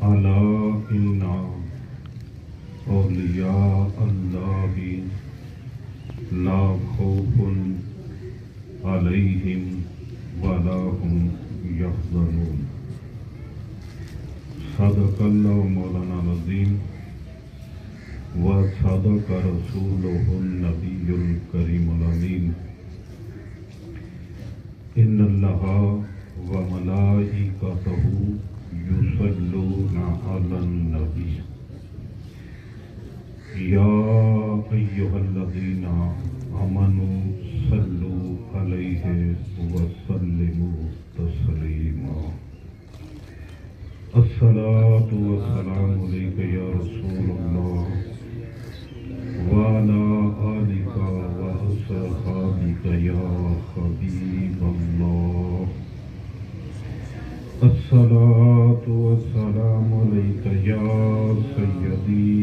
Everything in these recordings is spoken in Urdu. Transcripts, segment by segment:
الا ان اولیاء اللہ لا خوف علیہم ولا هم یحزنون۔ صدق اللہ مولانا العظیم و صدق رسولہ النبی الکریم الامین۔ ان اللہ و ملائکتہ یصلون علی النبی یا ایھا الذین آمنوا صلوا علیہ وسلموا تسلیما۔ الصلاۃ والسلام علیک یا رسول اللہ وعلی آلک واصحابک یا حبیب اللہ۔ الصلاۃ والسلام علیک یا سیدی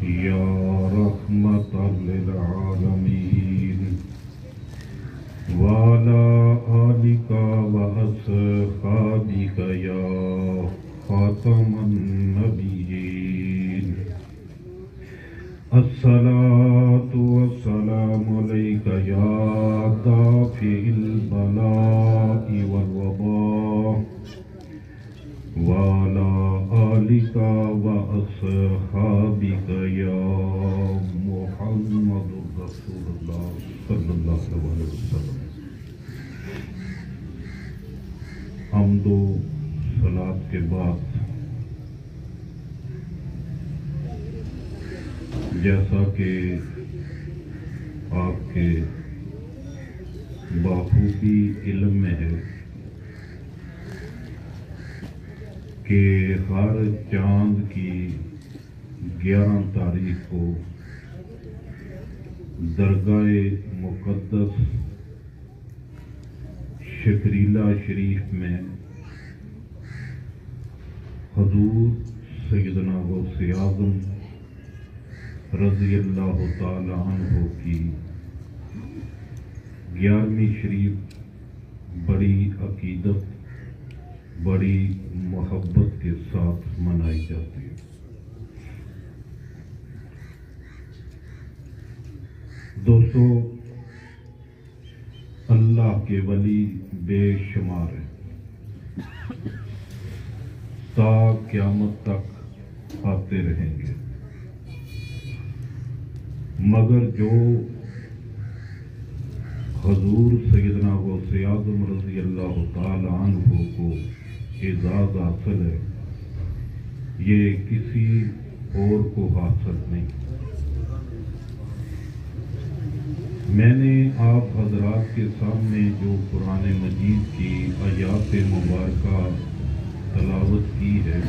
یا رحمۃ للعالمین وعلی آلک واصحابک یا خاتم النبیین۔ الصلاۃ والسلام علیک یا دافع البلاء والوباء وعلی آلک واصحابک یا محمد رسول اللہ صلی اللہ علیہ وسلم۔ حمد و صلات کے بعد جیسا کہ آپ کے بخوبی علم میں ہے کہ ہر چاند کی 11 تاریخ کو درگاہ مقدس شکریلا شریف میں حضور سیدنا غوث اعظم رضی اللہ تعالی عنہ کی 11ویں شریف بڑی عقیدت بڑی محبت کے ساتھ منائی جاتی ہے۔ دوستو، اللہ کے ولی بے شمار ہیں، تا قیامت تک آتے رہیں گے، مگر جو حضور سیدنا غوث اعظم رضی اللہ تعالی عنہ کو اعزاز حاصل ہے، یہ کسی اور کو حاصل نہیں۔ میں نے آپ حضرات کے سامنے جو قرآن مجید کی آیات مبارکہ تلاوت کی ہے،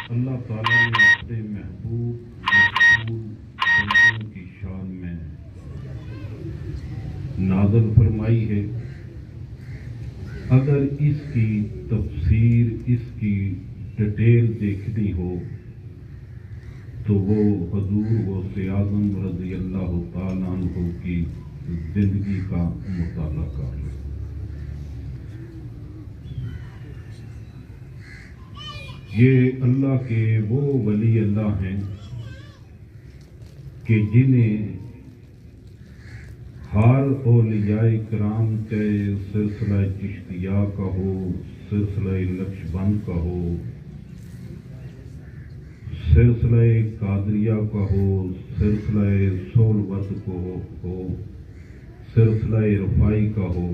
اللہ تعالیٰ نے اپنے محبوب مقبول بندوں کی شان میں نازل فرمائی ہے۔ اگر اس کی تفسیر، اس کی ڈیٹیل دیکھنی ہو تو وہ حضور غوث اعظم رضی اللہ تعالیٰ عنہ کی زندگی کا مطالعہ کر لیں۔ یہ اللہ کے وہ ولی اللہ ہیں کہ جنہیں ہر اولیاء کرام چاہے سلسلہ چشتیہ کا ہو، سلسلہ نقشبند کا ہو، سلسلہ قادریہ کا ہو، سلسلہ سولوت کو ہو، سلسلہ رفاعی کا ہو،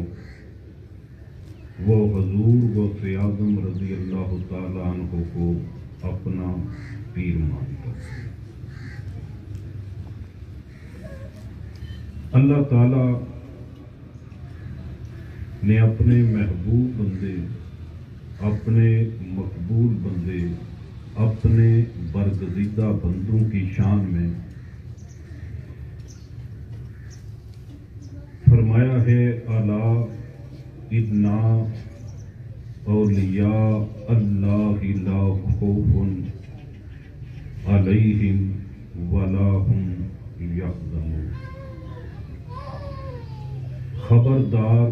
وہ حضور غوث اعظم رضی اللہ تعالیٰ عنہ کو اپنا پیر مانتا ہے۔ اللہ تعالیٰ نے اپنے محبوب بندے، اپنے مقبول بندے، اپنے برگزیدہ بندوں کی شان میں فرمایا ہے الا انا اولیاء اللہ لا خوف علیہم ولا ہم یحزنون۔ خبردار،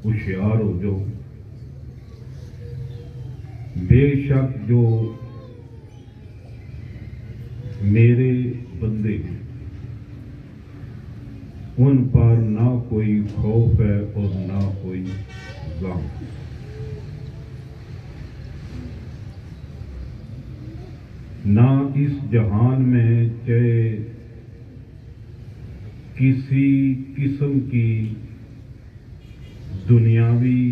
ہوشیار ہو جو، بے شک جو میرے بندے ہیں ان پر نہ کوئی خوف ہے اور نہ کوئی غم۔ نہ اس جہان میں چاہے کسی قسم کی دنیاوی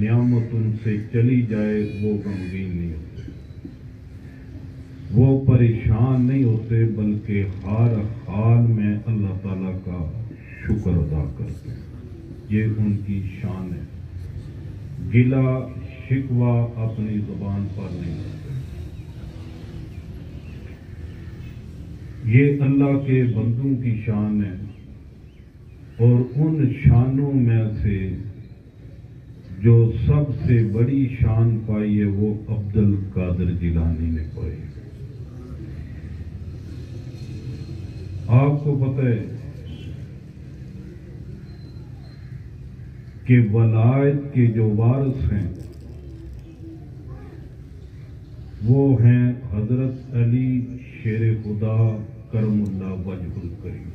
نعمت ان سے چلی جائے وہ غمگین نہیں ہوتے، وہ پریشان نہیں ہوتے، بلکہ ہر حال میں اللہ تعالیٰ کا شکر ادا کرتے ہیں۔ یہ ان کی شان ہے، گلہ شکوہ اپنی زبان پر نہیں ہوتے۔ یہ اللہ کے بندوں کی شان ہے، اور ان شانوں میں سے جو سب سے بڑی شان پائی ہے وہ عبد القادر جیلانی نے پائی۔ آپ کو پتہ ہے کہ ولایت کے جو وارث ہیں وہ ہیں حضرت علی شیر خدا کرم اللہ وجہ الکریم۔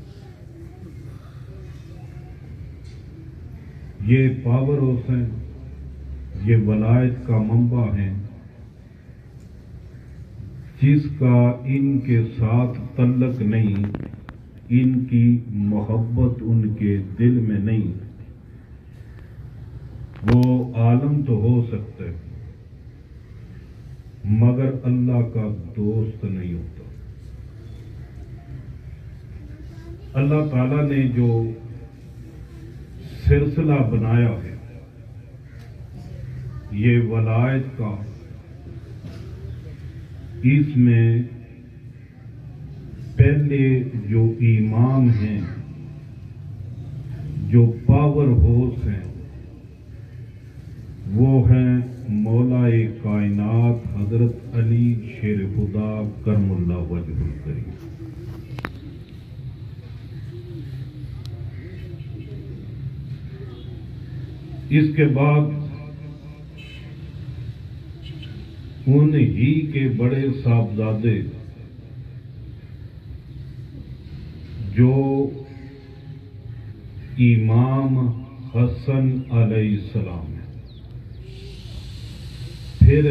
یہ پاور ہاؤس ہیں، یہ ولایت کا منبع ہیں، جس کا ان کے ساتھ تعلق نہیں، ان کی محبت ان کے دل میں نہیں، وہ عالم تو ہو سکتے مگر اللہ کا دوست نہیں ہوتا۔ اللہ تعالیٰ نے جو سلسلہ بنایا ہے یہ ولایت کا، اس میں پہلے جو امام ہیں، جو پاور ہاؤس ہیں، وہ ہیں مولا کائنات حضرت علی شیر خدا کرم اللہ وجہ الکریم۔ اس کے بعد ان ہی کے بڑے صاحبزادے جو امام حسن علیہ السلام ہیں، پھر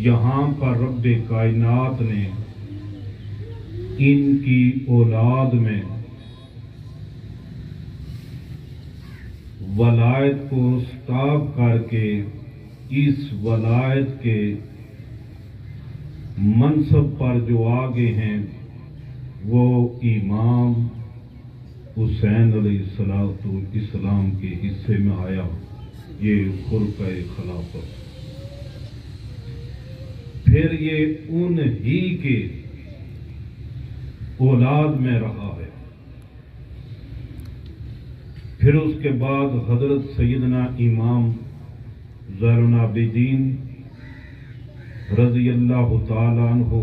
یہاں پر رب کائنات نے ان کی اولاد میں ولایت کو سٹاپ کر کے اس ولایت کے منصب پر جو آگے ہیں وہ امام حسین علیہ السلام کے حصے میں آیا، یہ خرقہ خلافت۔ پھر یہ ان ہی کے اولاد میں رہا ہے۔ پھر اس کے بعد حضرت سیدنا امام زین العابدین رضی اللہ تعالیٰ عنہ،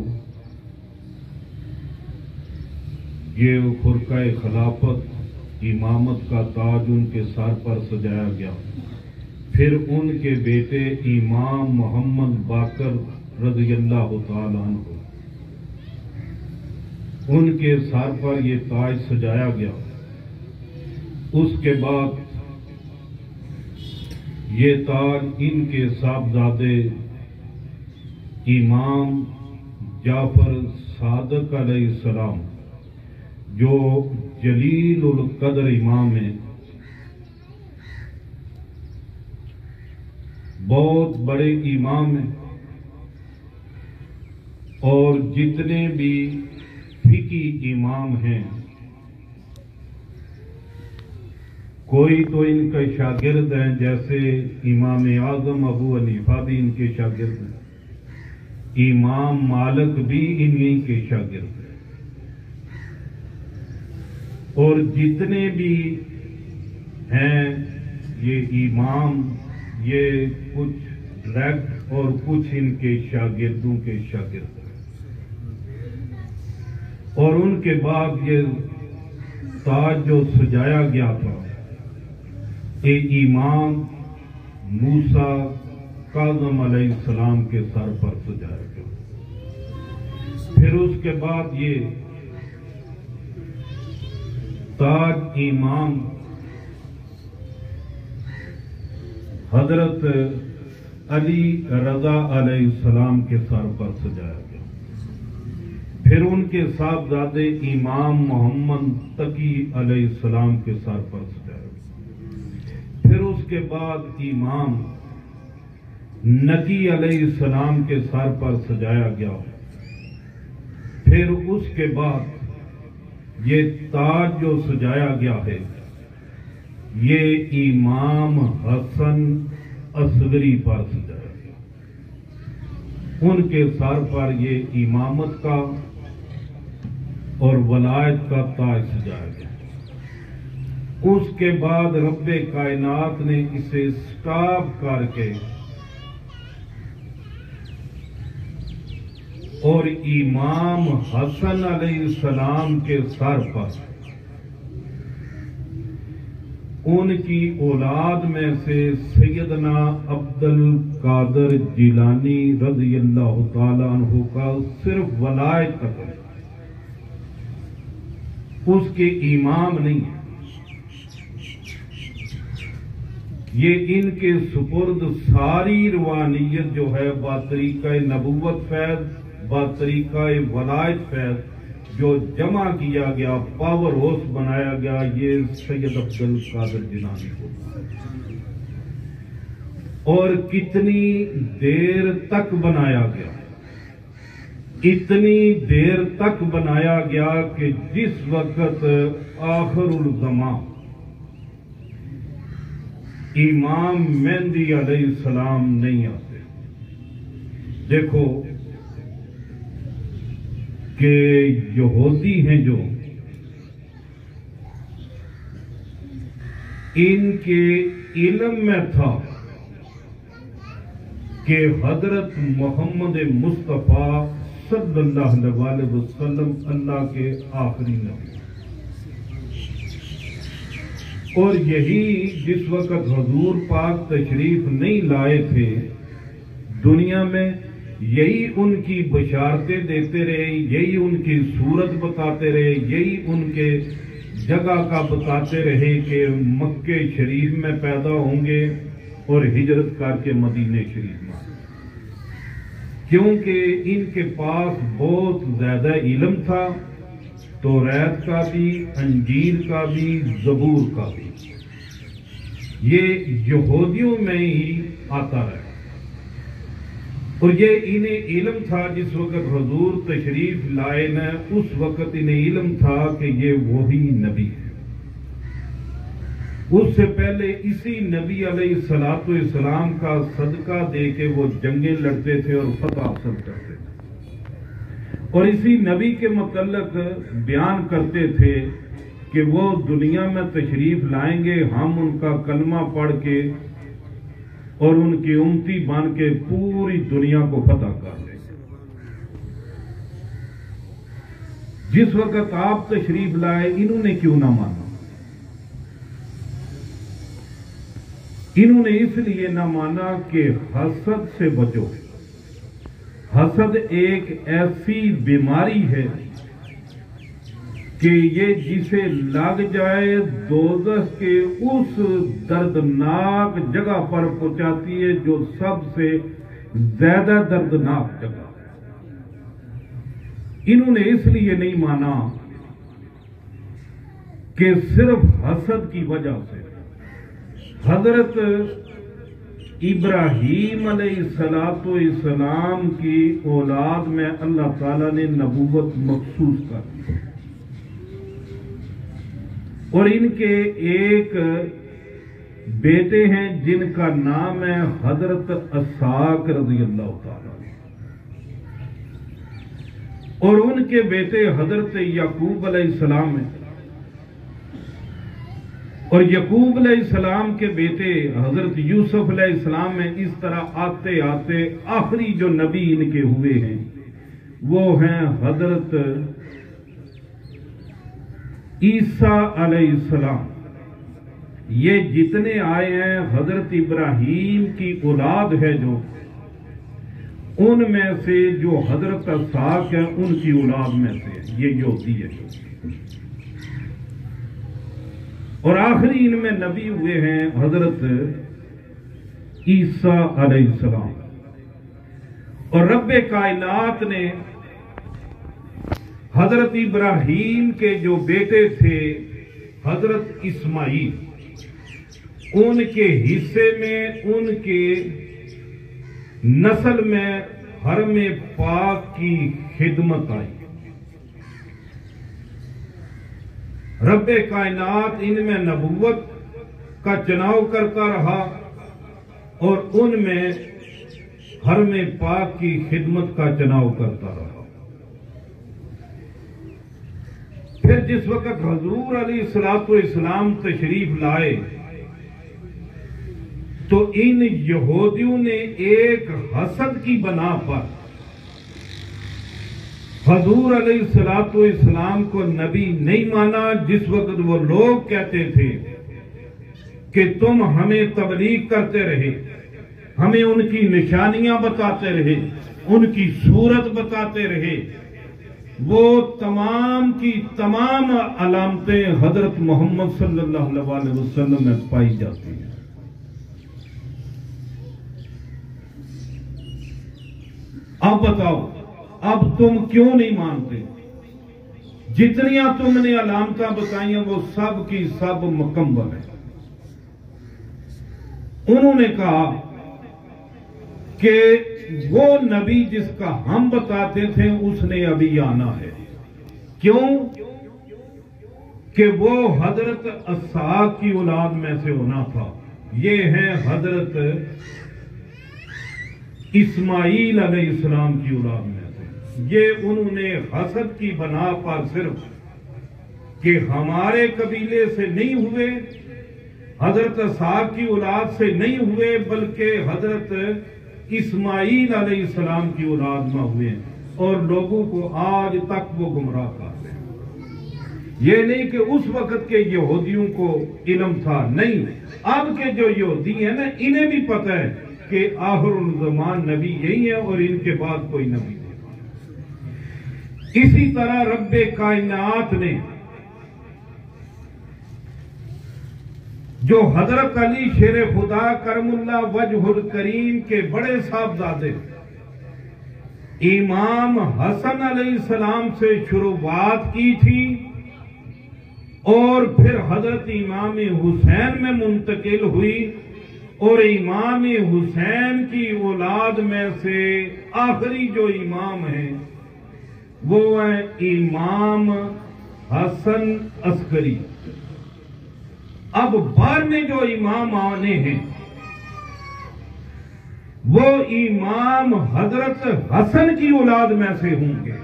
یہ خرقہ خلافت امامت کا تاج ان کے سر پر سجایا گیا۔ پھر ان کے بیٹے امام محمد باقر رضی اللہ تعالیٰ عنہ، ان کے سر پر یہ تاج سجایا گیا۔ اس کے بعد یہ تاج ان کے صاحبزادے امام جعفر صادق علیہ السلام، جو جلیل القدر امام ہیں، بہت بڑے امام ہیں، اور جتنے بھی فقی امام ہیں کوئی تو ان کے شاگرد ہیں، جیسے امام اعظم ابو حنیفہ بھی ان کے شاگرد ہیں، امام مالک بھی انہی کے شاگرد ہیں، اور جتنے بھی ہیں یہ امام، یہ کچھ ڈائریکٹ اور کچھ ان کے شاگردوں کے شاگرد ہیں، اور ان کے بعد یہ تاج جو سجایا گیا تھا یہ امام موسیٰ کاظم علیہ السلام کے سر پر سجایا گیا۔ پھر اس کے بعد یہ تاج امام حضرت علی رضا علیہ السلام کے سر پر سجایا گیا۔ پھر ان کے صاحبزادے امام محمد تقی علیہ السلام کے سر پر سجایا گیا۔ پھر اس کے بعد امام نقی علیہ السلام کے سر پر سجایا گیا۔ پھر اس کے بعد یہ تاج جو سجایا گیا ہے یہ امام حسن اصغری پر سجایا گیا۔ ان کے سر پر یہ امامت کا اور ولایت کا تاج سجایا گیا۔ اس کے بعد رب کائنات نے اسے سٹاپ کر کے اور امام حسن علیہ السلام کے سر پر ان کی اولاد میں سے سیدنا عبد القادر جیلانی رضی اللہ تعالیٰ عنہ کا صرف ولایت کا درجہ، اس کے امام نہیں ہے۔ یہ ان کے سپرد ساری روحانیت جو ہے باطریقہ نبوت فیض، باطریقہ ولایت فیض جو جمع کیا گیا، پاور ہاؤس بنایا گیا، یہ سید عبد القادر جیلانی کو، اور کتنی دیر تک بنایا گیا، اتنی دیر تک بنایا گیا کہ جس وقت آخر الزمان امام مہدی علیہ السلام نہیں آتے، دیکھو کہ یہودی ہیں جو ان کے علم میں تھا کہ حضرت محمد مصطفیٰ صلی اللہ علیہ وسلم اللہ کے آخری نبی، اور یہی جس وقت حضور پاک تشریف نہیں لائے تھے دنیا میں، یہی ان کی بشارتیں دیتے رہے، یہی ان کی صورت بتاتے رہے، یہی ان کے جگہ کا بتاتے رہے کہ مکہ شریف میں پیدا ہوں گے اور ہجرت کر کے مدینہ شریف میں، کیونکہ ان کے پاس بہت زیادہ علم تھا، توریت کا بھی، انجیل کا بھی، زبور کا بھی، یہ یہودیوں میں ہی آتا رہا، اور یہ انہیں علم تھا جس وقت حضور تشریف لائے نا، اس وقت انہیں علم تھا کہ یہ وہی نبی ہے۔ اس سے پہلے اسی نبی علیہ السلام کا صدقہ دے کے وہ جنگیں لڑتے تھے اور فتح حاصل کرتے تھے، اور اسی نبی کے متعلق بیان کرتے تھے کہ وہ دنیا میں تشریف لائیں گے، ہم ان کا کلمہ پڑھ کے اور ان کی امتی بن کے پوری دنیا کو فتح کر لیں گے۔ جس وقت آپ تشریف لائے انہوں نے کیوں نہ مانا؟ انہوں نے اس لیے نہ مانا کہ حسد سے بچو۔ حسد ایک ایسی بیماری ہے کہ یہ جسے لگ جائے دوزخ کے اس دردناک جگہ پر پہنچاتی ہے جو سب سے زیادہ دردناک جگہ ہے۔ انہوں نے اس لیے نہیں مانا کہ صرف حسد کی وجہ سے حضرت ابراہیم علیہ السلام کی اولاد میں اللہ تعالیٰ نے نبوت مخصوص کر دی، اور ان کے ایک بیٹے ہیں جن کا نام ہے حضرت اسحاق رضی اللہ تعالیٰ، اور ان کے بیٹے حضرت یعقوب علیہ السلام ہیں، اور یعقوب علیہ السلام کے بیٹے حضرت یوسف علیہ السلام میں اس طرح آتے آتے آخری جو نبی ان کے ہوئے ہیں وہ ہیں حضرت عیسیٰ علیہ السلام. یہ جتنے آئے ہیں حضرت ابراہیم کی اولاد ہے جو، ان میں سے جو حضرت اسحاق ہے ان کی اولاد میں سے یہ یہودی ہے. اور آخری ان میں نبی ہوئے ہیں حضرت عیسیٰ علیہ السلام. اور رب کائنات نے حضرت ابراہیم کے جو بیٹے تھے حضرت اسماعیل، ان کے حصے میں ان کے نسل میں حرم پاک کی خدمت آئی. رب کائنات ان میں نبوت کا چناؤ کرتا رہا اور ان میں حرم پاک کی خدمت کا چناؤ کرتا رہا. پھر جس وقت حضور علیہ السلام تشریف لائے تو ان یہودیوں نے ایک حسد کی بنا پر حضور علیہ السلام کو نبی نہیں مانا. جس وقت وہ لوگ کہتے تھے کہ تم ہمیں تبلیغ کرتے رہے، ہمیں ان کی نشانیاں بتاتے رہے، ان کی صورت بتاتے رہے، وہ تمام کی تمام علامتیں حضرت محمد صلی اللہ علیہ وسلم میں پائی جاتی ہیں. اب بتاؤ، اب تم کیوں نہیں مانتے؟ جتنیاں تم نے علامتیں بتائی ہیں وہ سب کی سب مکمل ہیں. انہوں نے کہا کہ وہ نبی جس کا ہم بتاتے تھے اس نے ابھی آنا ہے. کیوں؟ کہ وہ حضرت اسحاق کی اولاد میں سے ہونا تھا. یہ ہے حضرت اسماعیل علیہ السلام کی اولاد میں سے. یہ انہوں نے حسد کی بنا پر صرف کہ ہمارے قبیلے سے نہیں ہوئے، حضرت اسحاق کی اولاد سے نہیں ہوئے، بلکہ حضرت اسماعیل علیہ السلام کی اولاد میں ہوئے ہیں، اور لوگوں کو آج تک وہ گمراہ کر رہے ہیں. یہ نہیں کہ اس وقت کے یہودیوں کو علم تھا، نہیں، اب کے جو یہودی ہیں نا انہیں بھی پتہ ہے کہ آخر الزمان نبی یہی ہے اور ان کے بعد کوئی نبی نہیں. اسی طرح رب کائنات نے جو حضرت علی شیر خدا کرم اللہ وجہ الکریم کے بڑے صاحبزادے امام حسن علیہ السلام سے شروعات کی تھی اور پھر حضرت امام حسین میں منتقل ہوئی، اور امام حسین کی اولاد میں سے آخری جو امام ہیں وہ ہے امام حسن عسکری. اب بعد میں جو امام آنے ہیں وہ امام حضرت حسن کی اولاد میں سے ہوں گے.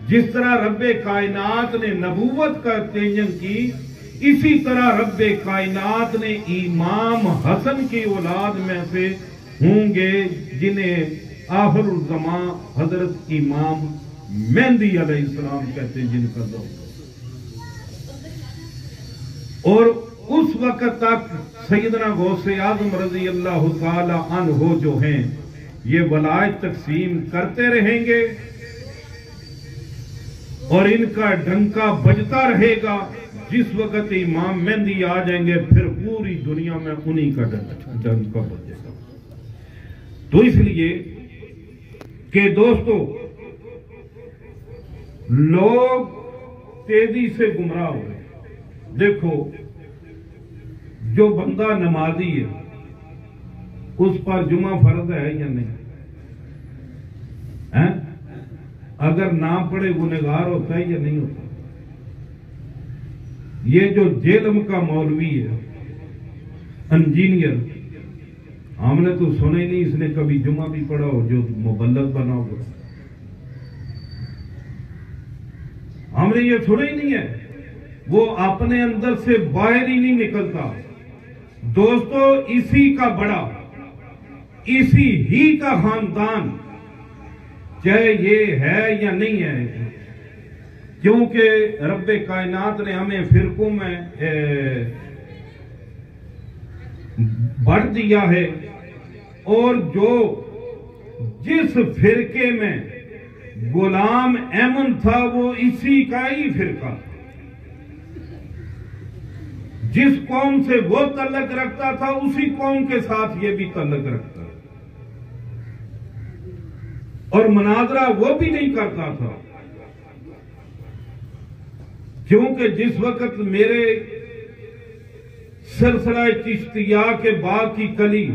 جس طرح رب کائنات نے نبوت کا تعین کی، اسی طرح رب کائنات نے امام حسن کی اولاد میں سے ہوں گے جنہیں آخر الزمان حضرت امام مہدی علیہ السلام کہتے ہیں، جن کا ذوق. اور اس وقت تک سیدنا غوث اعظم رضی اللہ تعالی عنہ جو ہیں یہ ولایت تقسیم کرتے رہیں گے اور ان کا ڈنکا بجتا رہے گا. جس وقت امام مہدی آ جائیں گے پھر پوری دنیا میں انہی کا ڈنکا بجے گا. تو اس لیے کہ دوستو لوگ تیزی سے گمراہ ہو رہے ہیں. دیکھو جو بندہ نمازی ہے اس پر جمعہ فرض ہے یا نہیں؟ اگر نہ پڑھے گنہگار ہوتا ہے یا نہیں ہوتا؟ یہ جو جیلم کا مولوی ہے انجینئر، ہم نے تو سنا ہی نہیں اس نے کبھی جمعہ بھی پڑھا ہو جو مبلغ بنا ہوا. ہم نے یہ سنا ہی نہیں ہے. وہ اپنے اندر سے باہر ہی نہیں نکلتا۔ دوستو اسی کا بڑا، اسی ہی کا خاندان، چاہے یہ ہے یا نہیں ہے، کیونکہ رب کائنات نے ہمیں فرقوں میں بڑھ دیا ہے، اور جو جس فرقے میں غلام ایمن تھا وہ اسی کا ہی فرقہ تھا۔ جس قوم سے وہ تعلق رکھتا تھا اسی قوم کے ساتھ یہ بھی تعلق رکھتا، اور مناظرہ وہ بھی نہیں کرتا تھا، کیونکہ جس وقت میرے سلسلہ چشتیہ کے باغ کی کلی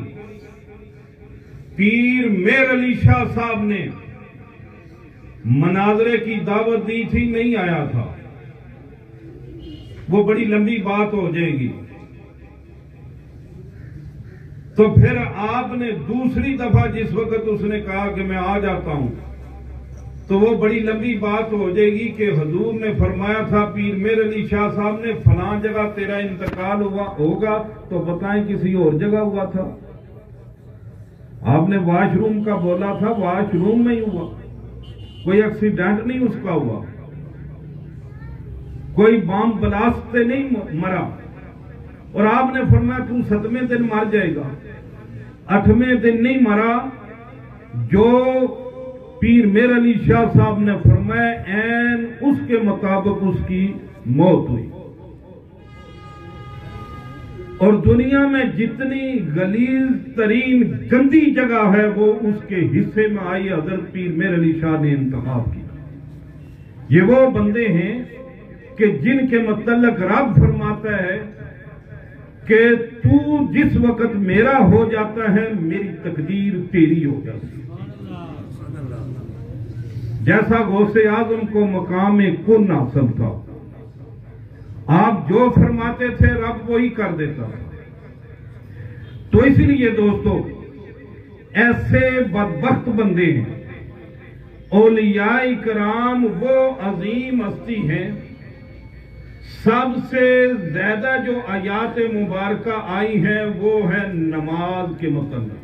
پیر میر علی شاہ صاحب نے مناظرے کی دعوت دی تھی، نہیں آیا تھا، وہ بڑی لمبی بات ہو جائے گی۔ تو پھر آپ نے دوسری دفعہ جس وقت اس نے کہا کہ میں آ جاتا ہوں، تو وہ بڑی لمبی بات ہو جائے گی کہ حضور نے فرمایا تھا پیر میر علی شاہ صاحب نے فلاں جگہ تیرا انتقال ہوگا، تو بتائیں کسی اور جگہ ہوا تھا؟ آپ نے واش روم کا بولا تھا، واش روم میں ہی ہوا، کوئی ایکسیڈنٹ نہیں اس کا ہوا، کوئی بام بلاسٹ سے نہیں مرا، اور آپ نے فرمایا تو 7ویں دن مر جائے گا، 8ویں دن نہیں مرا۔ جو پیر میر علی شاہ صاحب نے فرمایا این اس کے مطابق اس کی موت ہوئی۔ اور دنیا میں جتنی غلیظ ترین گندی جگہ ہے وہ اس کے حصے میں آئی، حضرت پیر میر علی شاہ نے انتخاب کیا۔ یہ وہ بندے ہیں کہ جن کے متعلق رب فرماتا ہے کہ تو جس وقت میرا ہو جاتا ہے میری تقدیر تیری ہو جاتی ہے۔ جیسا غوث اعظم کو مقام کن حاصل تھا، آپ جو فرماتے تھے رب وہی کر دیتا۔ تو اس لیے دوستو ایسے بدبخت بندے ہیں۔ اولیاء کرام وہ عظیم ہستی ہیں، سب سے زیادہ جو آیات مبارکہ آئی ہیں وہ ہے نماز کے متعلق،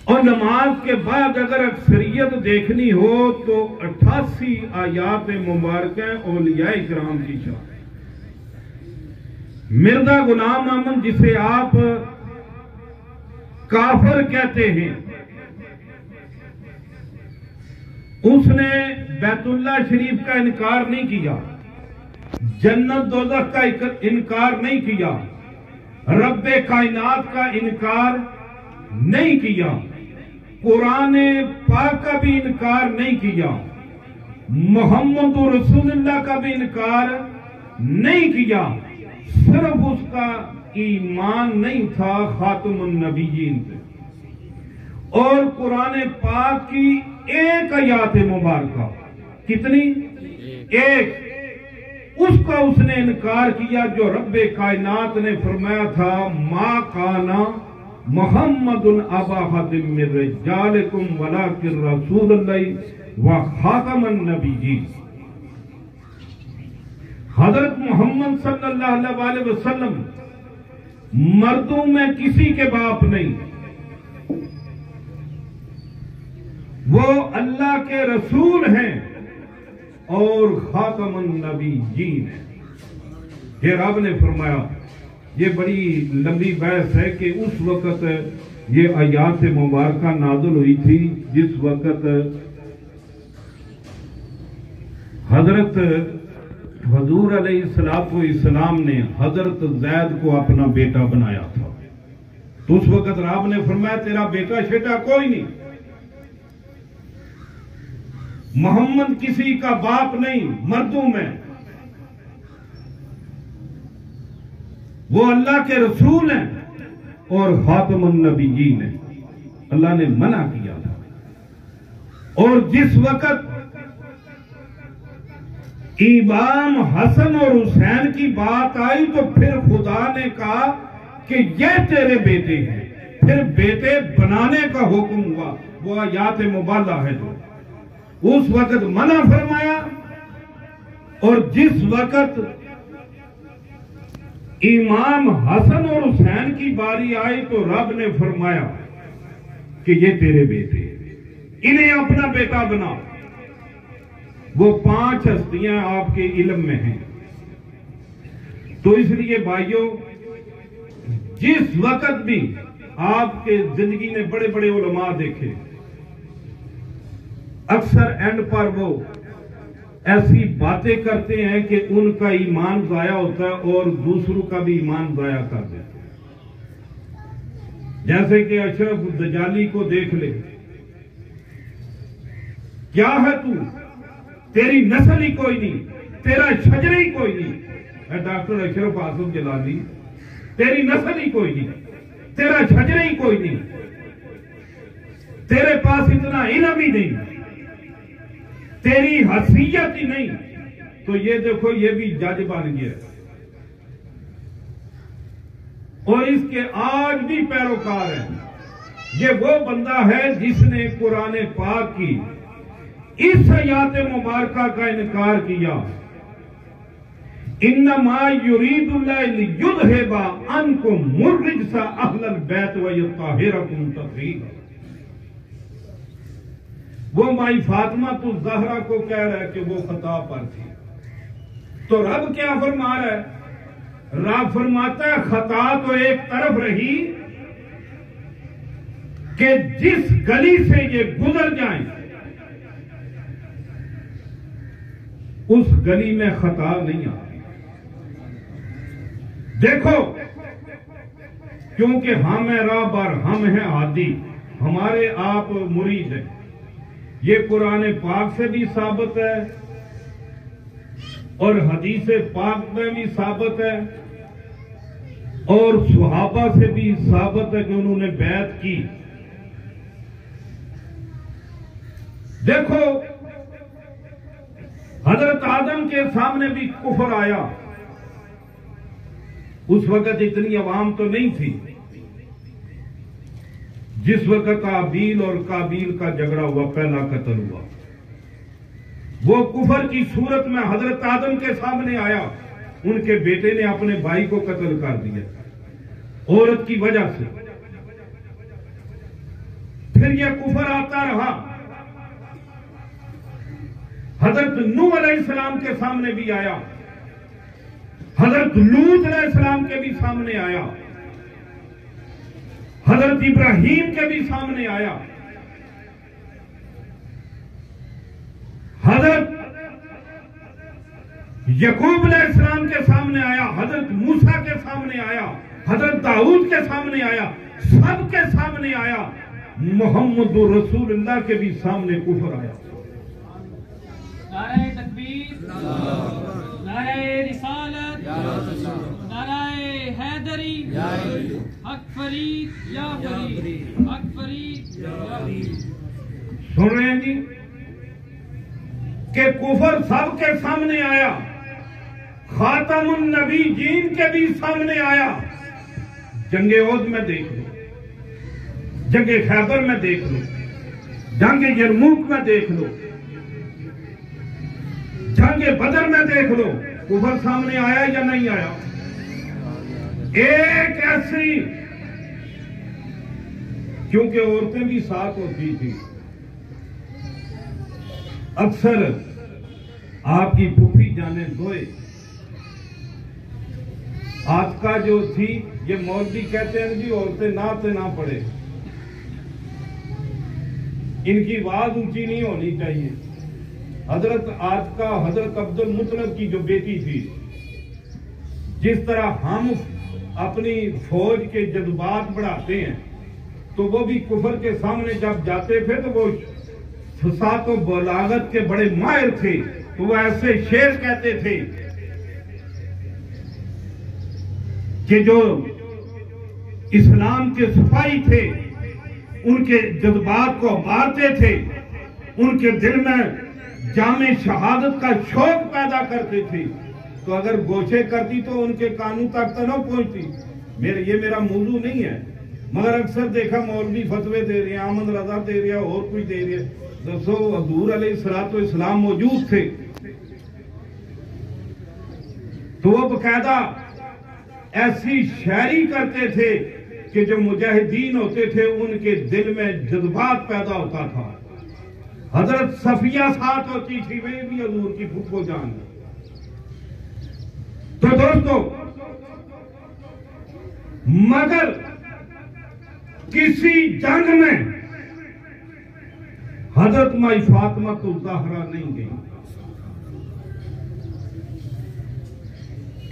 اور نماز کے بعد اگر اکثریت دیکھنی ہو تو 88 آیات مبارکہ اولیاء کرام کی شان۔ مرزا غلام احمد جسے آپ کافر کہتے ہیں، اس نے بیت اللہ شریف کا انکار نہیں کیا، جنت دوزخ کا انکار نہیں کیا، رب کائنات کا انکار نہیں کیا، قرآن پاک کا بھی انکار نہیں کیا، محمد رسول اللہ کا بھی انکار نہیں کیا، صرف اس کا ایمان نہیں تھا خاتم النبیین پہ، اور قرآن پاک کی ایک آیات مبارکہ، کتنی؟ ایک، اس کا اس نے انکار کیا جو رب کائنات نے فرمایا تھا ما کانا محمد ابا احد من رجالکم ولکن رسول اللہ و خاتم النبیین۔ حضرت محمد صلی اللہ علیہ وسلم مردوں میں کسی کے باپ نہیں، وہ اللہ کے رسول ہیں اور خاتم النبیین ہیں۔ یہ رب نے فرمایا، یہ بڑی لمبی بحث ہے کہ اس وقت یہ آیات مبارکہ نازل ہوئی تھی جس وقت حضرت حضور علیہ السلام نے حضرت زید کو اپنا بیٹا بنایا تھا، تو اس وقت رب نے فرمایا تیرا بیٹا شیٹا کوئی نہیں، محمد کسی کا باپ نہیں مردوں میں، وہ اللہ کے رسول ہیں اور خاتم النبیین ہیں۔ اللہ نے منع کیا تھا، اور جس وقت امام حسن اور حسین کی بات آئی تو پھر خدا نے کہا کہ یہ تیرے بیٹے ہیں، پھر بیٹے بنانے کا حکم ہوا، وہ آیات مبالغہ ہے جو اس وقت منع فرمایا، اور جس وقت امام حسن اور حسین کی باری آئی تو رب نے فرمایا کہ یہ تیرے بیٹے، انہیں اپنا بیٹا بنا۔ وہ 5 ہستیاں آپ کے علم میں ہیں۔ تو اس لیے بھائیوں، جس وقت بھی آپ کے زندگی نے بڑے بڑے علماء دیکھے، اکثر اینڈ پر وہ ایسی باتیں کرتے ہیں کہ ان کا ایمان ضائع ہوتا ہے اور دوسروں کا بھی ایمان ضائع کر دیتے ہیں۔ جیسے کہ اشرف دجالی کو دیکھ لے، کیا ہے تو؟ تیری نسل ہی کوئی نہیں، تیرا شجر ہی کوئی نہیں۔ اے ڈاکٹر اشرف آصف جلالی، تیری نسل ہی کوئی نہیں، تیرا شجر ہی کوئی نہیں، تیرے پاس اتنا علم ہی نہیں، تیری حیثیت ہی نہیں۔ تو یہ دیکھو، یہ بھی جج بن گیا اور اس کے آج بھی پیروکار ہیں۔ یہ وہ بندہ ہے جس نے قرآن پاک کی اس آیات مبارکہ کا انکار کیا، انما یرید اللہ لیذھب عنکم الرجس اہل البیت ویطہرکم تطہیرا۔ وہ مائی فاطمہ الزہرا کو کہہ رہا ہے کہ وہ خطا پر تھی، تو رب کیا فرما رہا ہے؟ رب فرماتا ہے خطا تو ایک طرف رہی کہ جس گلی سے یہ گزر جائیں اس گلی میں خطا نہیں آتی۔ دیکھو، کیونکہ ہم ہیں راہ بر، ہم ہیں عادی، ہمارے آپ مرید ہیں، یہ قرآن پاک سے بھی ثابت ہے اور حدیث پاک میں بھی ثابت ہے اور صحابہ سے بھی ثابت ہے کہ انہوں نے بیعت کی۔ دیکھو، حضرت آدم کے سامنے بھی کفر آیا، اس وقت اتنی عوام تو نہیں تھی۔ جس وقت حابیل اور قابیل کا جھگڑا ہوا، پہلا قتل ہوا، وہ کفر کی صورت میں حضرت آدم کے سامنے آیا، ان کے بیٹے نے اپنے بھائی کو قتل کر دیا عورت کی وجہ سے۔ پھر یہ کفر آتا رہا، حضرت نوح علیہ السلام کے سامنے بھی آیا، حضرت لوط علیہ السلام کے بھی سامنے آیا، حضرت ابراہیم کے بھی سامنے آیا، حضرت یعقوب علیہ السلام کے سامنے آیا، حضرت موسیٰ کے سامنے آیا، حضرت داؤد کے سامنے آیا، سب کے سامنے آیا، محمد رسول اللہ کے بھی سامنے کفر آیا۔ نعرہ تکبیر، نعرہ رسالت، نعرہ حیدری، حق فرید یا فرید، حق فرید یا فرید۔ سن رہے ہیں جی کہ کفر سب کے سامنے آیا، خاتم النبی جین کے بھی سامنے آیا۔ جنگ احد میں دیکھ لو، جنگ خیبر میں دیکھ لو، جنگ یرموک میں دیکھ لو، جنگ بدر میں دیکھ لو، کفر سامنے آیا یا نہیں آیا؟ ایک ایسی، کیونکہ عورتیں بھی ساتھ ہوتی تھی، اکثر آپ کی پھوپھی جانے دوئے آتکا جو تھی، یہ مولوی کہتے ہیں جی عورتیں نعت نہ پڑھے، ان کی آواز اونچی نہیں ہونی چاہیے۔ حضرت آتکا حضرت عبد المطلب کی جو بیٹی تھی، جس طرح ہم اپنی فوج کے جذبات بڑھاتے ہیں تو وہ بھی کفر کے سامنے جب جاتے تھے تو وہ فصاحت و بلاغت کے بڑے ماہر تھے، تو وہ ایسے شعر کہتے تھے کہ جو اسلام کے سپاہی تھے ان کے جذبات کو مارتے تھے، ان کے دل میں جامع شہادت کا شوق پیدا کرتے تھے، تو اگر گوشے کرتی تو ان کے کانوں تک تو نہ پہنچتی۔ یہ میرا موضوع نہیں ہے، مگر اکثر دیکھا مولوی فتوے دے رہے ہیں، آمد رضا دے رہے ہیں، اور کچھ دے رہے ہیں۔ دوستو، حضور علیہ السلام موجود تھے، تو وہ باقاعدہ ایسی شاعری کرتے تھے کہ جو مجاہدین ہوتے تھے ان کے دل میں جذبات پیدا ہوتا تھا. حضرت صفیہ ساتھ ہوتی تھی، وہ بھی حضور کی پھپھو جان. تو دوستو، مگر کسی جنگ میں حضرت مائی فاطمہ الزہرا نہیں گئی.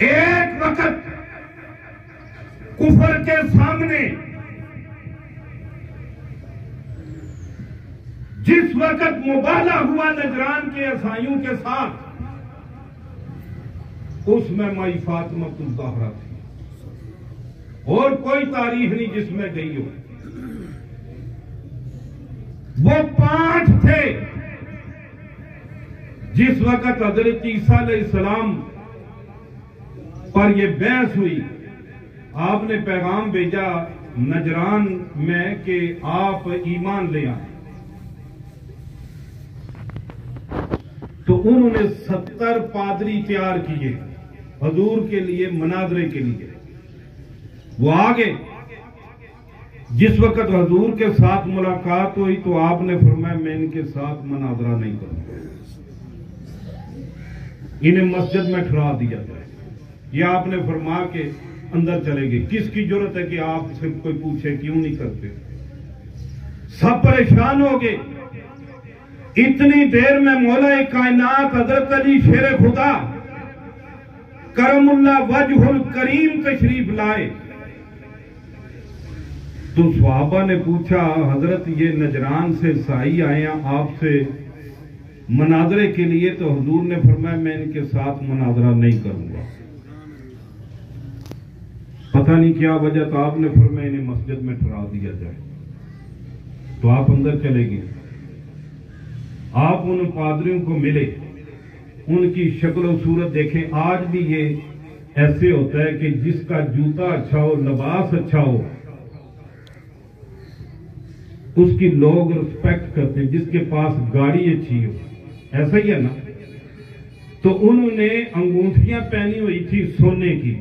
ایک وقت کفر کے سامنے جس وقت مباہلہ ہوا نجران کے عیسائیوں کے ساتھ، اس میں مائی فاطمہ الزہرا تھی، اور کوئی تاریخ نہیں جس میں گئی ہو. وہ 5 تھے جس وقت حضرت عیسیٰ علیہ السلام پر یہ بحث ہوئی. آپ نے پیغام بھیجا نجران میں کہ آپ ایمان لے آئیں، تو انہوں نے 70 پادری تیار کیے حضور کے لیے مناظرے کے لیے. وہ آگے جس وقت حضور کے ساتھ ملاقات ہوئی تو آپ نے فرمایا میں ان کے ساتھ مناظرہ نہیں کروں، انہیں مسجد میں ٹھہرا دیا جائے. یہ آپ نے فرمایا کہ اندر چلے گئے. کس کی جرت ہے کہ آپ سے کوئی پوچھے کیوں نہیں کرتے؟ سب پریشان ہو گئے. اتنی دیر میں مولا کائنات حضرت علی شیر خدا کرم اللہ وجہ الکریم تشریف لائے. تو صحابہ نے پوچھا حضرت یہ نجران سے عیسائی آئے ہیں آپ سے مناظرے کے لیے، تو حضور نے فرمایا میں ان کے ساتھ مناظرہ نہیں کروں گا. پتہ نہیں کیا وجہ، تو آپ نے فرمایا انہیں مسجد میں ٹھہرا دیا جائے. تو آپ اندر چلے گئے. آپ ان پادریوں کو ملے، ان کی شکل و صورت دیکھیں. آج بھی یہ ایسے ہوتا ہے کہ جس کا جوتا اچھا ہو، لباس اچھا ہو، اس کی لوگ رسپیکٹ کرتے ہیں. جس کے پاس گاڑی اچھی ہو، ایسا ہی ہے نا. تو انہوں نے انگوٹھیاں پہنی ہوئی تھی سونے کی،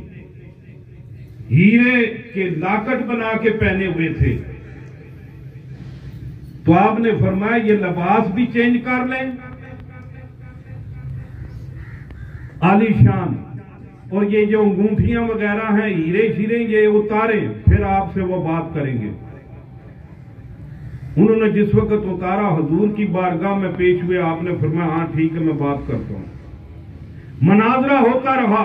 ہیرے کے لاکٹ بنا کے پہنے ہوئے تھے. تو آپ نے فرمایا یہ لباس بھی چینج کر لیں، عالی شان، اور یہ جو انگوٹھیاں وغیرہ ہیں ہیرے شیرے یہ اتاریں، پھر آپ سے وہ بات کریں گے. انہوں نے جس وقت اتارا حضور کی بارگاہ میں پیش ہوئے. آپ نے فرمایا ہاں ٹھیک ہے میں بات کرتا ہوں. مناظرہ ہوتا رہا.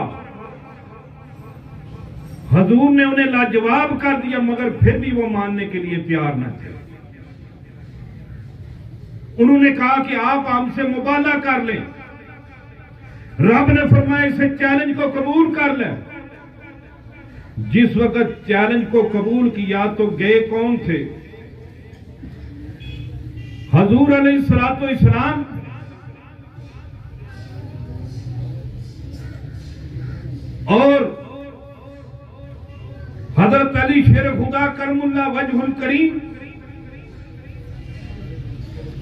حضور نے انہیں لاجواب کر دیا، مگر پھر بھی وہ ماننے کے لیے تیار نہ تھے. انہوں نے کہا کہ آپ ہم سے مباہلہ کر لیں. رب نے فرمایا اسے چیلنج کو قبول کر لیں. جس وقت چیلنج کو قبول کیا تو گئے کون تھے؟ حضور علیہ السلام اور حضرت علی شیر خدا کرم اللہ وجہ الکریم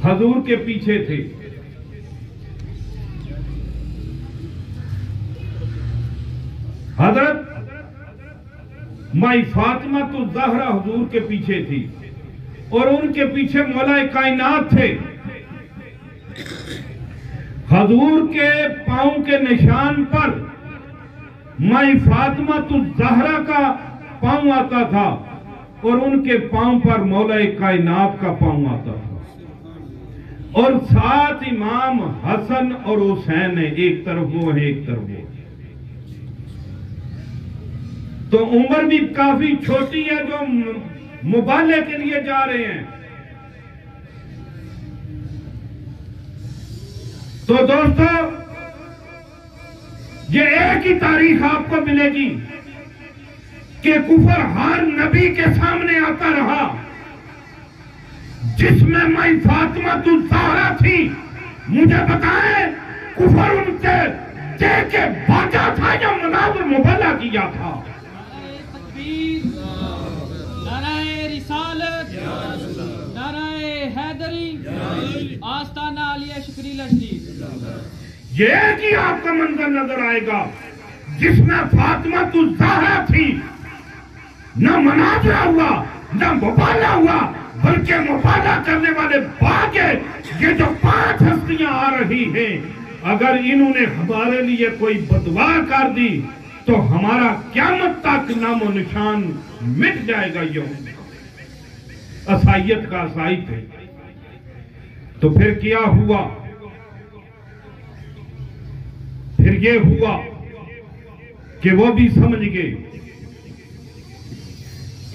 حضور کے پیچھے تھے. حضرت مائی فاطمہ الزہرا حضور کے پیچھے تھی، اور ان کے پیچھے مولا کائنات تھے. حضور کے پاؤں کے نشان پر مائی فاطمہ الزہرا کا پاؤں آتا تھا، اور ان کے پاؤں پر مولا کائنات کا پاؤں آتا تھا. اور ساتھ امام حسن اور حسین ہیں، ایک طرف وہ ہے ایک طرف وہ. تو عمر بھی کافی چھوٹی ہے جو مباہلے کے لیے جا رہے ہیں. تو دوستو یہ ایک ہی تاریخ آپ کو ملے گی کہ کفر ہر نبی کے سامنے آتا رہا. جس میں مائی فاطمہ الزہرا تھی، مجھے بتائیں کفر ان کے دیکھ کے بھاگا تھا یا مناظر مباہلہ کیا تھا؟ نعرہ رسالت، نعرہ حیدری، آستانہ علیہ شکری لشنی. یہ ایک ہی آپ کا منظر نظر آئے گا. جس میں فاطمہ الزہرا تھی، نہ مناظرہ ہوا نہ مبالغہ ہوا، بلکہ مبالغہ کرنے والے باقی یہ جو 5 ہستیاں آ رہی ہیں، اگر انہوں نے ہمارے لیے کوئی بددعا کر دی تو ہمارا قیامت تک نام و نشان مٹ جائے گا۔ یہ عیسائیت کا عیسائی تھے۔ تو پھر کیا ہوا؟ پھر یہ ہوا کہ وہ بھی سمجھ گئے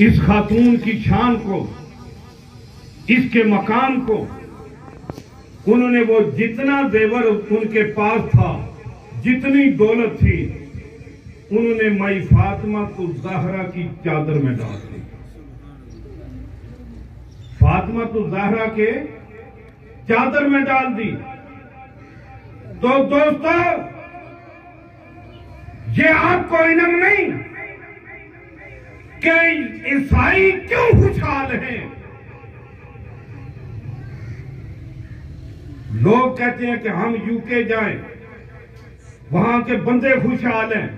اس خاتون کی شان کو، اس کے مقام کو۔ انہوں نے وہ جتنا زیور ان کے پاس تھا، جتنی دولت تھی، انہوں نے مائی فاطمہ الزہرا کی چادر میں ڈال دی۔ فاطمہ الزہرا کے چادر میں ڈال دی۔ تو دوستو، یہ آپ کو علم نہیں کہ عیسائی کیوں خوشحال ہیں؟ لوگ کہتے ہیں کہ ہم یو کے جائیں، وہاں کے بندے خوشحال ہیں۔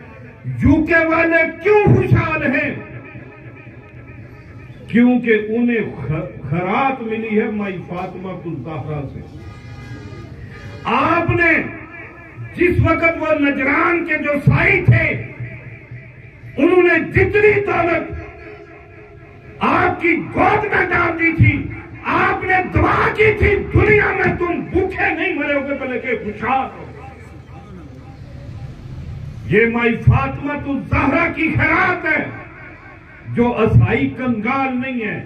یو کے والے کیوں خوشحال ہیں؟ کیونکہ انہیں خیرات ملی ہے مائی فاطمہ الزہرا سے۔ آپ نے جس وقت وہ نجران کے جو سائی تھے، انہوں نے جتنی دولت آپ کی گود میں ڈال دی تھی، آپ نے دعا کی تھی دنیا میں تم بھوکے نہیں مرے ہوگے بلکہ خوشحال ہو۔ یہ مائی فاطمہ الزہرا کی خیرات ہے، جو عیسائی کنگال نہیں ہے۔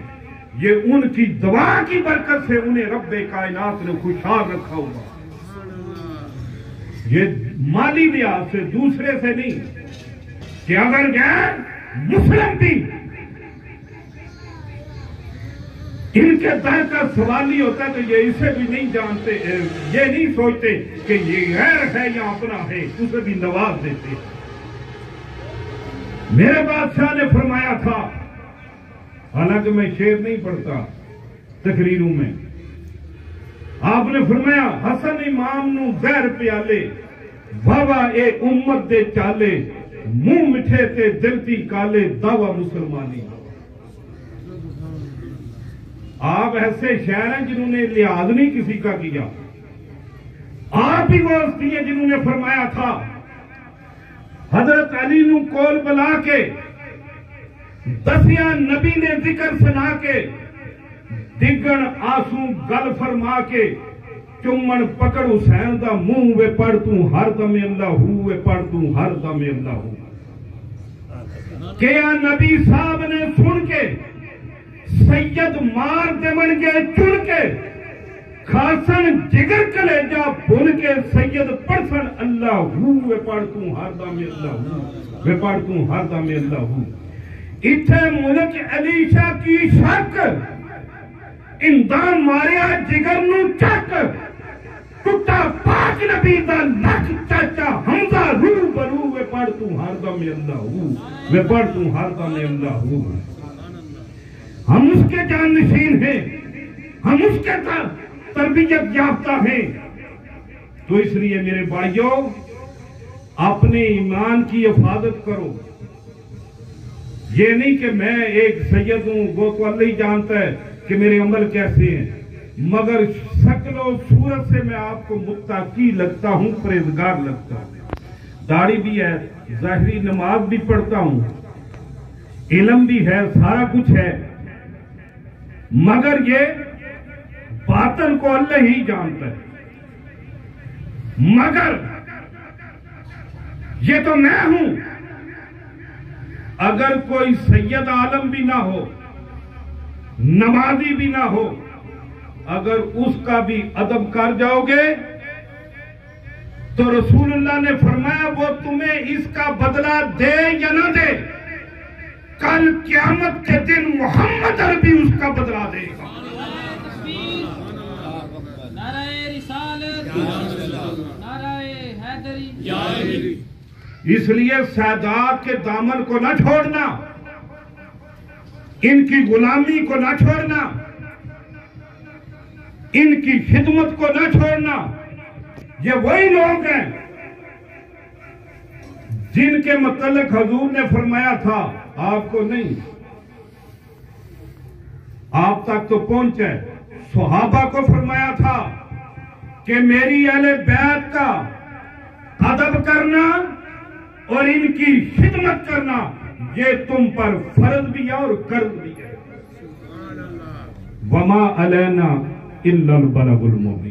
یہ ان کی دعا کی برکت سے انہیں رب کائنات نے خوشحال رکھا ہوا۔ یہ مالی لحاظ سے، دوسرے سے نہیں، کہ اگر غیر مسلم بھی ان کے در کا سوال ہی ہوتا ہے تو یہ اسے بھی نہیں جانتے، یہ نہیں سوچتے کہ یہ غیر ہے یا اپنا ہے، اسے بھی نواز دیتے۔ میرے بادشاہ نے فرمایا تھا، حالانکہ میں شعر نہیں پڑھتا تقریروں میں، آپ نے فرمایا حسن امام نو زہر پیالے، واوا اے امت دے چالے، منہ مٹھے تے دل دی کالے، دعوی مسلمانی۔ آپ ایسے شاعر ہیں جنہوں نے لحاظ نہیں کسی کا کیا۔ آپ ہی وہ ہستی ہیں جنہوں نے فرمایا تھا، حضرت علی نو کول بلا کے، دسیاں نبی نے ذکر سنا کے، دگن آنسو گل فرما کے، چمن پکڑ حسین دا منہ وے پڑھ تو ہر دم اللہ ہو، وے پڑھ تو ہر دم اللہ ہو۔ کیا نبی صاحب نے سن کے سید مار دمن کے چن کے، خاصن جگر کلیجہ بھول کے، سید پرسن اللہ ہو، وے پڑھ تو ہر دم اللہ ہو، وے پڑھ تو ہر دم اللہ ہو۔ اتھے ملک علی شاہ کی شک، اندان ماریا جگر نو چک، ٹوٹا پاک نبی دا لکھ چاچا حمزہ رو برو، وے پڑھ تو ہر دم اللہ ہو، وے پڑھ تو ہر دم اللہ ہو۔ ہم اس کے جانشین ہیں، ہم اس کے تربیت یافتہ ہیں۔ تو اس لیے میرے بھائیوں، اپنے ایمان کی حفاظت کرو۔ یہ نہیں کہ میں ایک سید ہوں، وہ تو اللہ ہی جانتا ہے کہ میرے عمل کیسے ہیں، مگر شکل و صورت سے میں آپ کو متقی لگتا ہوں، پرہیزگار لگتا ہوں۔ داڑھی بھی ہے، ظاہری نماز بھی پڑھتا ہوں، علم بھی ہے، سارا کچھ ہے، مگر یہ باطن کو اللہ ہی جانتا ہے۔ مگر یہ تو میں ہوں، اگر کوئی سید عالم بھی نہ ہو، نمازی بھی نہ ہو، اگر اس کا بھی ادب کر جاؤ گے تو رسول اللہ نے فرمایا وہ تمہیں اس کا بدلہ دے یا نہ دے، کل قیامت کے دن محمد عربی اس کا بدلہ دے گا۔ نعرہ رسالت، نعرہ حیدری۔ اس لیے سادات کے دامن کو نہ چھوڑنا، ان کی غلامی کو نہ چھوڑنا، ان کی خدمت کو نہ چھوڑنا۔ یہ وہی لوگ ہیں جن کے متعلق حضور نے فرمایا تھا آپ کو نہیں، آپ تک تو پہنچے، صحابہ کو فرمایا تھا کہ میری اہل بیت کا ادب کرنا اور ان کی خدمت کرنا یہ تم پر فرض بھی ہے اور قرض بھی ہے۔ وما علینا الا البلاغ المبین۔